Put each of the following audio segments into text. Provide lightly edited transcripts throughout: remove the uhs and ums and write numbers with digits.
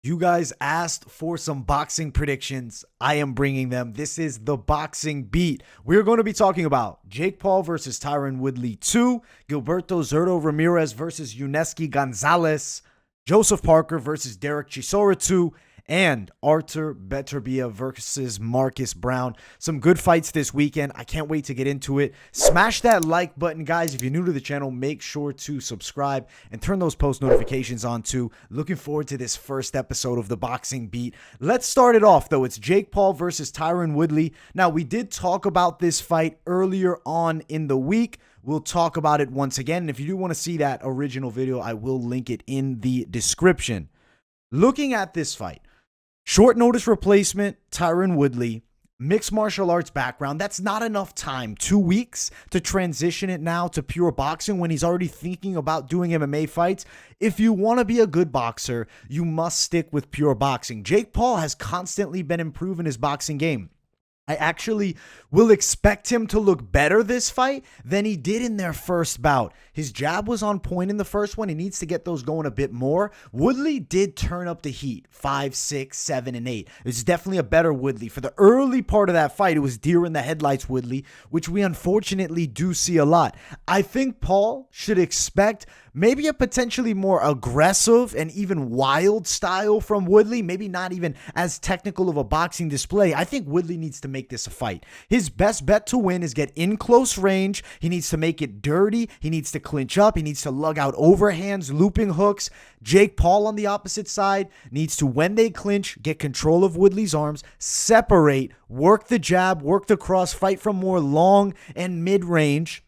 You guys asked for some boxing predictions. I am bringing them. This is the Boxing Beat. We're going to be talking about Jake Paul versus Tyron Woodley 2, Gilberto Zurdo Ramirez versus Yunieski Gonzalez, Joseph Parker versus Derek Chisora 2, and Artur Beterbiev versus Marcus Browne. Some good fights this weekend. I can't wait to get into it. Smash that like button, guys. If you're new to the channel, make sure to subscribe and turn those post notifications on too. Looking forward to this first episode of the Boxing Beat. Let's start it off, though. It's Jake Paul versus Tyron Woodley. Now, we did talk about this fight earlier on in the week. We'll talk about it once again. And if you do want to see that original video, I will link it in the description. Looking at this fight, short notice replacement, Tyron Woodley, mixed martial arts background. That's not enough time. 2 weeks to transition it now to pure boxing when he's already thinking about doing MMA fights. If you want to be a good boxer, you must stick with pure boxing. Jake Paul has constantly been improving his boxing game. I actually will expect him to look better this fight than he did in their first bout. His jab was on point in the first one. He needs to get those going a bit more. Woodley did turn up the heat, 5, 6, 7, and 8. It's definitely a better Woodley. For the early part of that fight, it was deer in the headlights Woodley, which we unfortunately do see a lot. I think Paul should expect maybe a potentially more aggressive and even wild style from Woodley. Maybe not even as technical of a boxing display. I think Woodley needs to make this a fight. His best bet to win is get in close range. He needs to make it dirty. He needs to clinch up. He needs to lug out overhands, looping hooks. Jake Paul on the opposite side needs to, when they clinch, get control of Woodley's arms, separate, work the jab, work the cross, fight from more long and mid-range.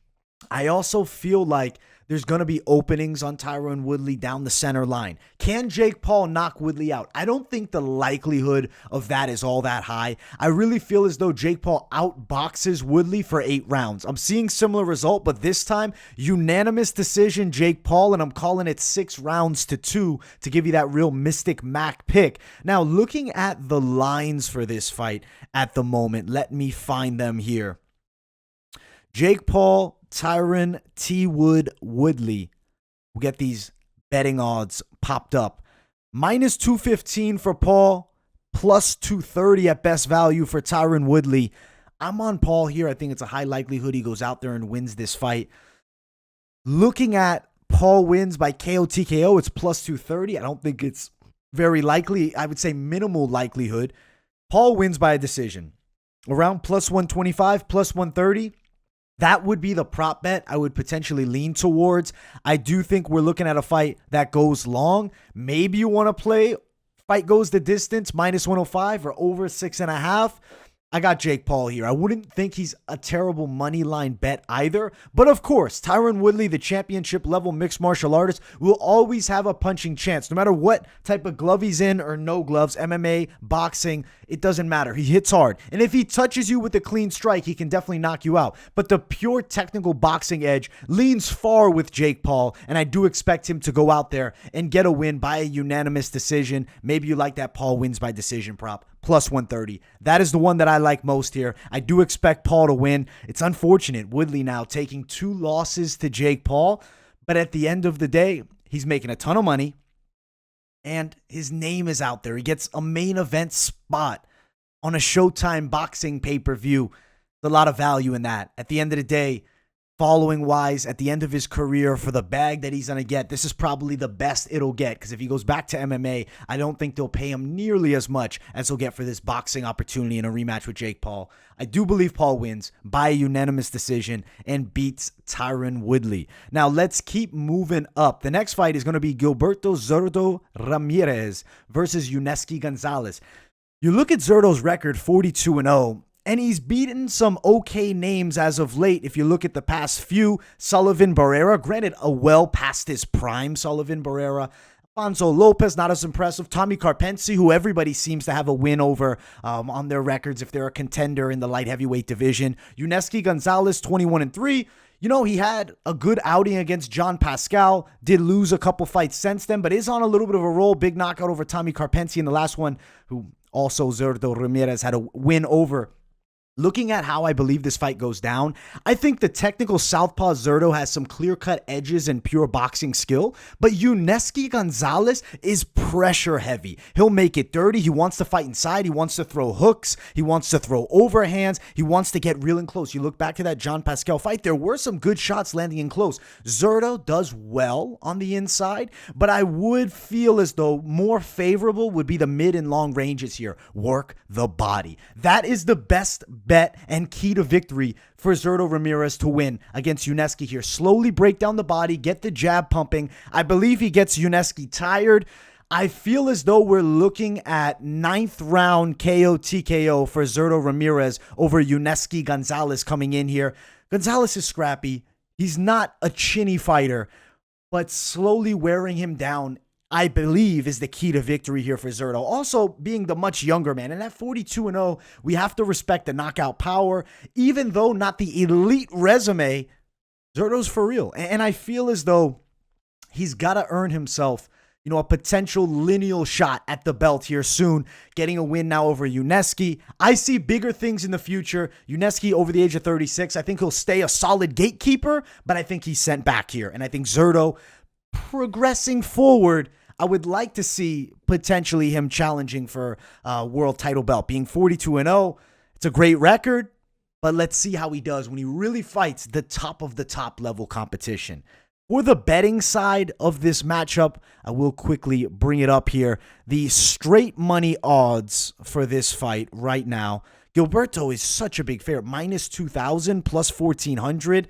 I also feel like there's going to be openings on Tyron Woodley down the center line. Can Jake Paul knock Woodley out? I don't think the likelihood of that is all that high. I really feel as though Jake Paul outboxes Woodley for 8 rounds. I'm seeing similar result, but this time, unanimous decision Jake Paul, and I'm calling it 6 rounds to 2 to give you that real Mystic Mac pick. Now, looking at the lines for this fight at the moment, let me find them here. Jake Paul, Tyron T. Woodley. We'll get these betting odds popped up. Minus 215 for Paul, plus 230 at best value for Tyron Woodley. I'm on Paul here. I think it's a high likelihood he goes out there and wins this fight. Looking at Paul wins by KO TKO, it's plus 230. I don't think it's very likely. I would say minimal likelihood. Paul wins by a decision. Around plus 125, plus 130. That would be the prop bet I would potentially lean towards. I do think we're looking at a fight that goes long. Maybe you want to play fight goes the distance, minus 105 or over 6.5. I got Jake Paul here. I wouldn't think he's a terrible money line bet either. But of course, Tyron Woodley, the championship level mixed martial artist, will always have a punching chance. No matter what type of glove he's in or no gloves, MMA, boxing, it doesn't matter. He hits hard. And if he touches you with a clean strike, he can definitely knock you out. But the pure technical boxing edge leans far with Jake Paul. And I do expect him to go out there and get a win by a unanimous decision. Maybe you like that Paul wins by decision prop. Plus 130. That is the one that I like most here. I do expect Paul to win. It's unfortunate. Woodley now taking 2 losses to Jake Paul. But at the end of the day, he's making a ton of money. And his name is out there. He gets a main event spot on a Showtime boxing pay-per-view. There's a lot of value in that. At the end of the day, following wise, at the end of his career, for the bag that he's going to get, this is probably the best it'll get. Because if he goes back to MMA, I don't think they'll pay him nearly as much as he'll get for this boxing opportunity in a rematch with Jake Paul. I do believe Paul wins by a unanimous decision and beats Tyron Woodley. Now, let's keep moving up. The next fight is going to be Gilberto Zurdo Ramirez versus Yunieski Gonzalez. You look at Zurdo's record, 42-0. And he's beaten some okay names as of late. If you look at the past few, Sullivan Barrera, granted a well past his prime Sullivan Barrera. Alfonso Lopez, not as impressive. Tommy Karpency, who everybody seems to have a win over on their records if they're a contender in the light heavyweight division. Yunieski Gonzalez, 21-3. You know, he had a good outing against John Pascal, did lose a couple fights since then, but is on a little bit of a roll. Big knockout over Tommy Karpency in the last one, who also Zurdo Ramirez had a win over Looking at how I believe this fight goes down, I think the technical southpaw Zurdo has some clear-cut edges and pure boxing skill, but Yunieski Gonzalez is pressure heavy. He'll make it dirty. He wants to fight inside. He wants to throw hooks. He wants to throw overhands. He wants to get real and close. You look back to that John Pascal fight, there were some good shots landing in close. Zurdo does well on the inside, but I would feel as though more favorable would be the mid and long ranges here. Work the body. That is the best bet and key to victory for Zurdo Ramirez to win against Yunieski here. Slowly break down the body, get the jab pumping. I believe he gets Yunieski tired. I feel as though we're looking at 9th round KO TKO for Zurdo Ramirez over Yunieski Gonzalez coming in here. Gonzalez is scrappy. He's not a chinny fighter, but slowly wearing him down, I believe, is the key to victory here for Zurdo. Also, being the much younger man, and at 42-0, we have to respect the knockout power. Even though not the elite resume, Zurdo's for real. And I feel as though he's got to earn himself, a potential lineal shot at the belt here soon, getting a win now over Yunieski. I see bigger things in the future. Yunieski over the age of 36, I think he'll stay a solid gatekeeper, but I think he's sent back here. And I think Zurdo, progressing forward, I would like to see potentially him challenging for a world title belt. Being 42-0, it's a great record, but let's see how he does when he really fights the top of the top level competition. For the betting side of this matchup, I will quickly bring it up here. The straight money odds for this fight right now, Gilberto is such a big favorite, -2,000 plus 1,400.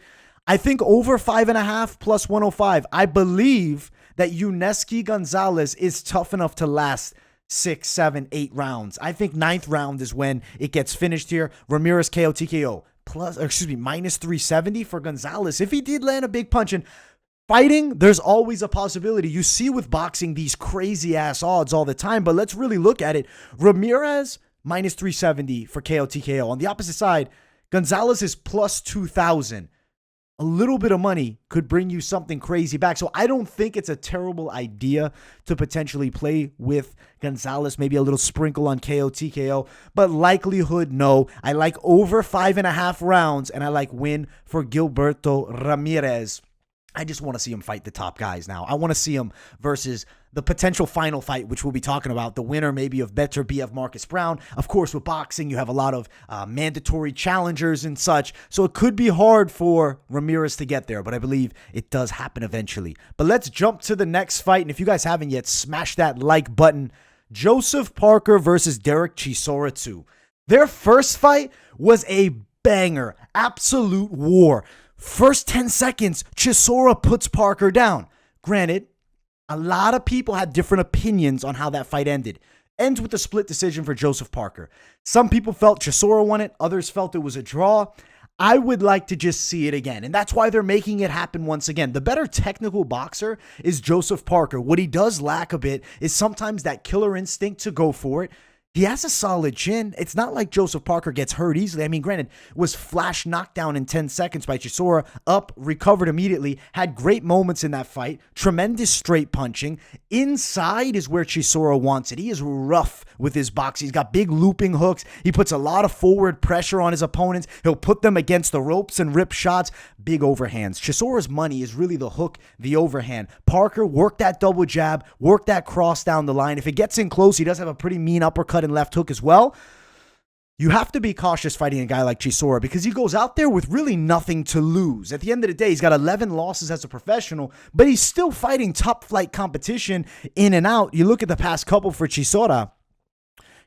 I think over 5.5 plus 105. I believe that Yunieski Gonzalez is tough enough to last 6, 7, 8 rounds. I think 9th round is when it gets finished here. Ramirez KO TKO -370 for Gonzalez. If he did land a big punch, and fighting, there's always a possibility. You see with boxing these crazy ass odds all the time, but let's really look at it. Ramirez -370 for KO TKO. On the opposite side, Gonzalez is plus 2,000. A little bit of money could bring you something crazy back. So I don't think it's a terrible idea to potentially play with Gonzalez. Maybe a little sprinkle on KO TKO, but likelihood, no. I like over 5.5 rounds, and I like win for Gilberto Ramirez. I just want to see him fight the top guys now. I want to see him versus the potential final fight, which we'll be talking about, the winner maybe of Beterbiev, Marcus Browne. Of course, with boxing, you have a lot of mandatory challengers and such, so it could be hard for Ramirez to get there, but I believe it does happen eventually. But let's jump to the next fight, and if you guys haven't yet, smash that like button. Joseph Parker versus Derek Chisora 2. Their first fight was a banger, absolute war. First 10 seconds, Chisora puts Parker down. Granted, a lot of people had different opinions on how that fight ended. Ends with a split decision for Joseph Parker. Some people felt Chisora won it. Others felt it was a draw. I would like to just see it again, and that's why they're making it happen once again. The better technical boxer is Joseph Parker. What he does lack a bit is sometimes that killer instinct to go for it. He has a solid chin. It's not like Joseph Parker gets hurt easily. I mean, granted, was flash knocked down in 10 seconds by Chisora, up, recovered immediately, had great moments in that fight, tremendous straight punching. Inside is where Chisora wants it. He is rough with his boxing. He's got big looping hooks. He puts a lot of forward pressure on his opponents. He'll put them against the ropes and rip shots. Big overhands. Chisora's money is really the hook, the overhand. Parker, work that double jab, work that cross down the line. If it gets in close, he does have a pretty mean uppercut and left hook as well. You have to be cautious fighting a guy like Chisora because he goes out there with really nothing to lose. At the end of the day, he's got 11 losses as a professional, but he's still fighting top flight competition in and out. You look at the past couple for Chisora.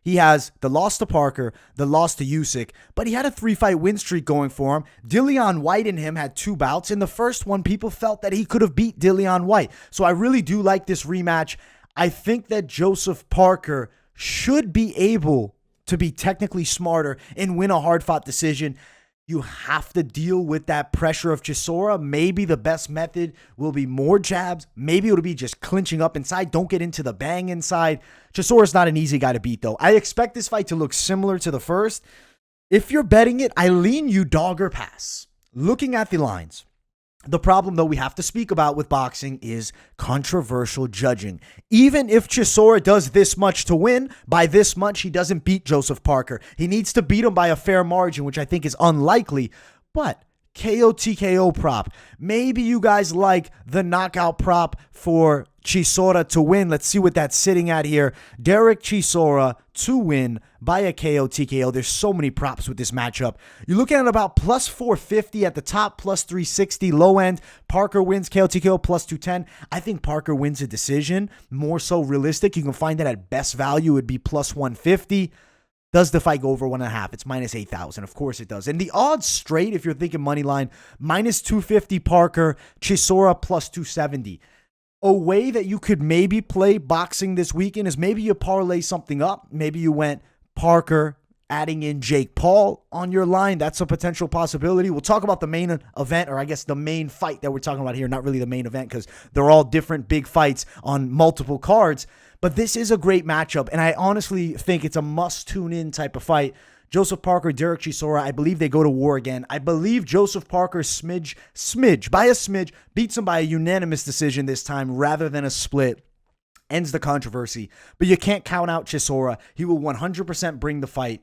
He has the loss to Parker, the loss to Usyk, but he had a 3-fight win streak going for him. Dillian White and him had 2 bouts. In the first one, people felt that he could have beat Dillian White. So I really do like this rematch. I think that Joseph Parker should be able to be technically smarter and win a hard-fought decision. You have to deal with that pressure of Chisora. Maybe the best method will be more jabs. Maybe it'll be just clinching up inside. Don't get into the bang inside. Chisora's not an easy guy to beat, though. I expect this fight to look similar to the first. If you're betting it, I lean you dog or pass. Looking at the lines, The problem, though, we have to speak about with boxing is controversial judging. Even if Chisora does this much to win, by this much, he doesn't beat Joseph Parker. He needs to beat him by a fair margin, which I think is unlikely. But KO TKO prop. Maybe you guys like the knockout prop for Chisora to win. Let's see what that's sitting at here. Derek Chisora to win by a KO TKO. There's so many props with this matchup. You're looking at about plus 450 at the top, plus 360 low end. Parker wins KO TKO plus 210. I think Parker wins a decision. More so realistic. You can find that at best value. It would be plus 150. Does the fight go over 1.5? It's minus 8,000. Of course it does. And the odds straight, if you're thinking money line, minus 250 Parker, Chisora plus 270. A way that you could maybe play boxing this weekend is maybe you parlay something up. Maybe you went Parker, adding in Jake Paul on your line. That's a potential possibility. We'll talk about the main event, or I guess the main fight that we're talking about here. Not really the main event because they're all different big fights on multiple cards. But this is a great matchup, and I honestly think it's a must-tune-in type of fight. Joseph Parker, Derek Chisora, I believe they go to war again. I believe Joseph Parker by a smidge, beats him by a unanimous decision this time rather than a split. Ends the controversy. But you can't count out Chisora. He will 100% bring the fight.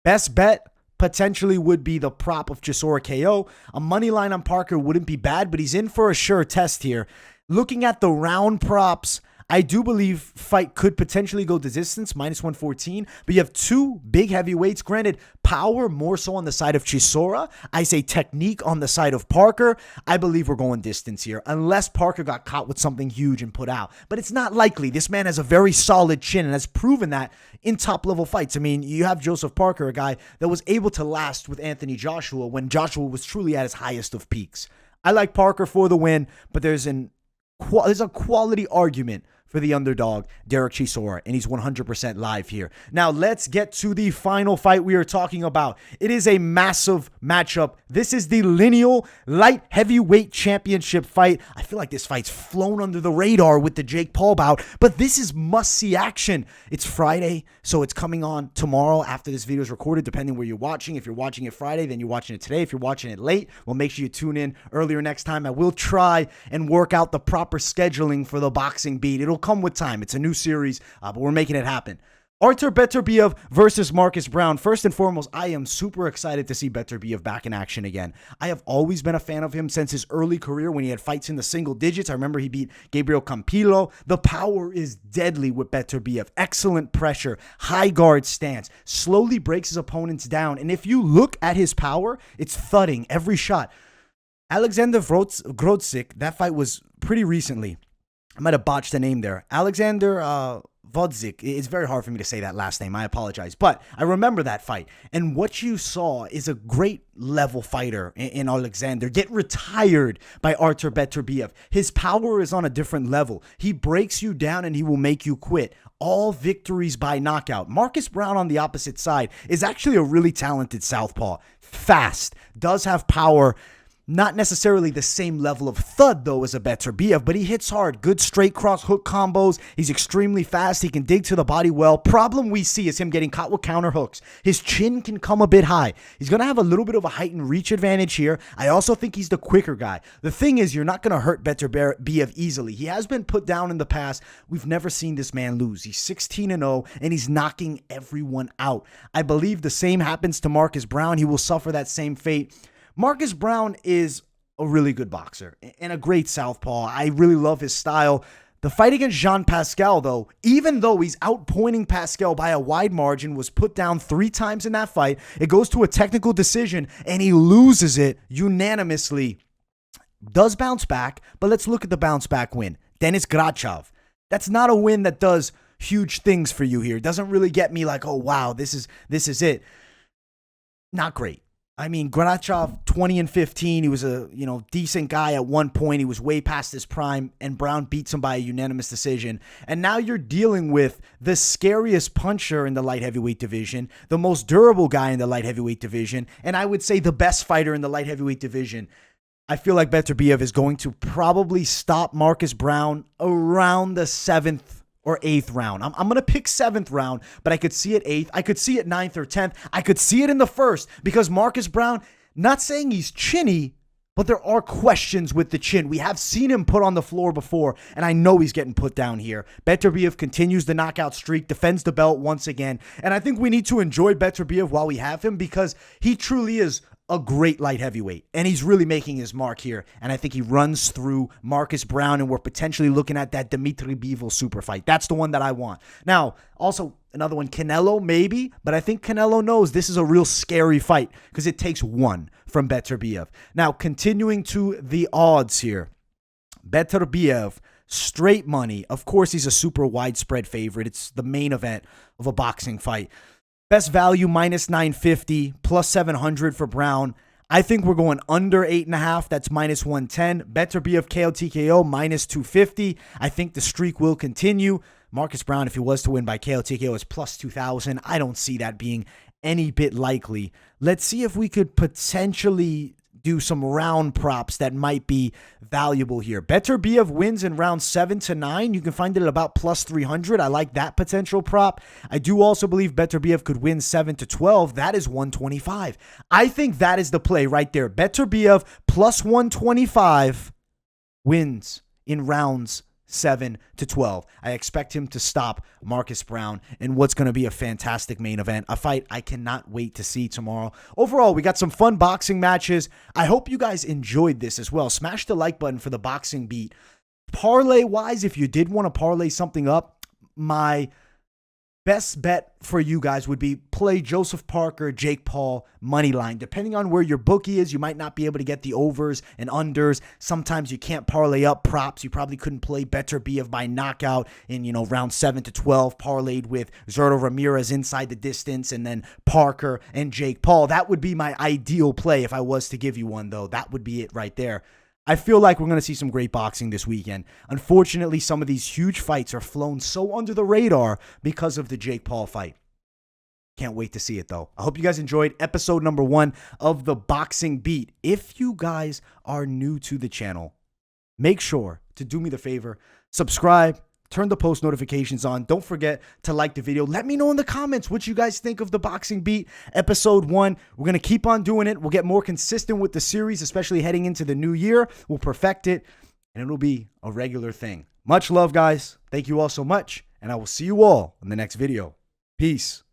Best bet potentially would be the prop of Chisora KO. A money line on Parker wouldn't be bad, but he's in for a sure test here. Looking at the round props, I do believe fight could potentially go the distance, minus 114, but you have two big heavyweights. Granted, power more so on the side of Chisora. I say technique on the side of Parker. I believe we're going distance here, unless Parker got caught with something huge and put out. But it's not likely. This man has a very solid chin and has proven that in top-level fights. I mean, you have Joseph Parker, a guy that was able to last with Anthony Joshua when Joshua was truly at his highest of peaks. I like Parker for the win, but there's a quality argument for the underdog, Derek Chisora, and he's 100% live here. Now, let's get to the final fight we are talking about. It is a massive matchup. This is the lineal light heavyweight championship fight. I feel like this fight's flown under the radar with the Jake Paul bout, but this is must-see action. It's Friday, so it's coming on tomorrow after this video is recorded, depending where you're watching. If you're watching it Friday, then you're watching it today. If you're watching it late, well, make sure you tune in earlier next time. I will try and work out the proper scheduling for the boxing beat. It'll come with time. It's a new series, but we're making it happen. Artur Beterbiev versus Marcus Browne. First and foremost, I am super excited to see Beterbiev back in action again. I have always been a fan of him since his early career when he had fights in the single digits. I remember he beat Gabriel Campillo. The power is deadly with Beterbiev. Excellent pressure, high guard stance, slowly breaks his opponents down. And if you look at his power, it's thudding every shot. Alexander Grodzik, that fight was pretty recently. I might have botched the name there. Alexander Vodzik. It's very hard for me to say that last name. I apologize. But I remember that fight. And what you saw is a great level fighter in Alexander get retired by Artur Beterbiev. His power is on a different level. He breaks you down and he will make you quit. All victories by knockout. Marcus Browne on the opposite side is actually a really talented southpaw. Fast. Does have power. Not necessarily the same level of thud, though, as a Beterbiev, but he hits hard. Good straight cross hook combos. He's extremely fast. He can dig to the body well. Problem we see is him getting caught with counter hooks. His chin can come a bit high. He's going to have a little bit of a heightened reach advantage here. I also think he's the quicker guy. The thing is, you're not going to hurt Beterbiev easily. He has been put down in the past. We've never seen this man lose. He's 16-0, and he's knocking everyone out. I believe the same happens to Marcus Browne. He will suffer that same fate. Marcus Browne is a really good boxer and a great southpaw. I really love his style. The fight against Jean Pascal, though, even though he's outpointing Pascal by a wide margin, was put down 3 times in that fight. It goes to a technical decision, and he loses it unanimously. Does bounce back, but let's look at the bounce back win. Denis Grachev. That's not a win that does huge things for you here. Doesn't really get me like, oh, wow, this is it. Not great. I mean, Grachev, 20-15. He was a decent guy at one point. He was way past his prime, and Browne beats him by a unanimous decision. And now you're dealing with the scariest puncher in the light heavyweight division, the most durable guy in the light heavyweight division, and I would say the best fighter in the light heavyweight division. I feel like Beterbiev is going to probably stop Marcus Browne around the 7th or 8th round. I'm going to pick 7th round, but I could see it 8th. I could see it 9th or 10th. I could see it in the 1st because Marcus Browne, not saying he's chinny, but there are questions with the chin. We have seen him put on the floor before, and I know he's getting put down here. Beterbiev continues the knockout streak, defends the belt once again, and I think we need to enjoy Beterbiev while we have him because he truly is a great light heavyweight, and he's really making his mark here, and I think he runs through Marcus Browne, and we're potentially looking at that Dimitri Bivol super fight. That's the one that I want. Now, also, another one, Canelo, maybe, but I think Canelo knows this is a real scary fight because it takes one from Beterbiev. Now, continuing to the odds here, Beterbiev, straight money. Of course, he's a super widespread favorite. It's the main event of a boxing fight. Best value, minus 950, plus 700 for Browne. I think we're going under 8.5. That's minus 110. Beterbiev KO TKO, minus 250. I think the streak will continue. Marcus Browne, if he was to win by KO TKO, is plus 2,000. I don't see that being any bit likely. Let's see if we could potentially do some round props that might be valuable here. Beterbiev wins in round 7 to 9. You can find it at about plus 300. I like that potential prop. I do also believe Beterbiev could win 7 to 12. That is 125. I think that is the play right there. Beterbiev plus 125 wins in rounds 7 to 12. I expect him to stop Marcus Browne in what's going to be a fantastic main event, a fight I cannot wait to see tomorrow. Overall, we got some fun boxing matches. I hope you guys enjoyed this as well. Smash the like button for the boxing beat. Parlay-wise, if you did want to parlay something up, my best bet for you guys would be play Joseph Parker, Jake Paul, money line. Depending on where your bookie is, you might not be able to get the overs and unders. Sometimes you can't parlay up props. You probably couldn't play Beterbiev by knockout in, round 7 to 12, parlayed with Zurdo Ramirez inside the distance, and then Parker and Jake Paul. That would be my ideal play if I was to give you one, though. That would be it right there. I feel like we're going to see some great boxing this weekend. Unfortunately, some of these huge fights are flown so under the radar because of the Jake Paul fight. Can't wait to see it, though. I hope you guys enjoyed episode number 1 of the Boxing Beat. If you guys are new to the channel, make sure to do me the favor, subscribe, turn the post notifications on. Don't forget to like the video. Let me know in the comments what you guys think of the Boxing Beat episode 1. We're going to keep on doing it. We'll get more consistent with the series, especially heading into the new year. We'll perfect it, and it'll be a regular thing. Much love, guys. Thank you all so much, and I will see you all in the next video. Peace.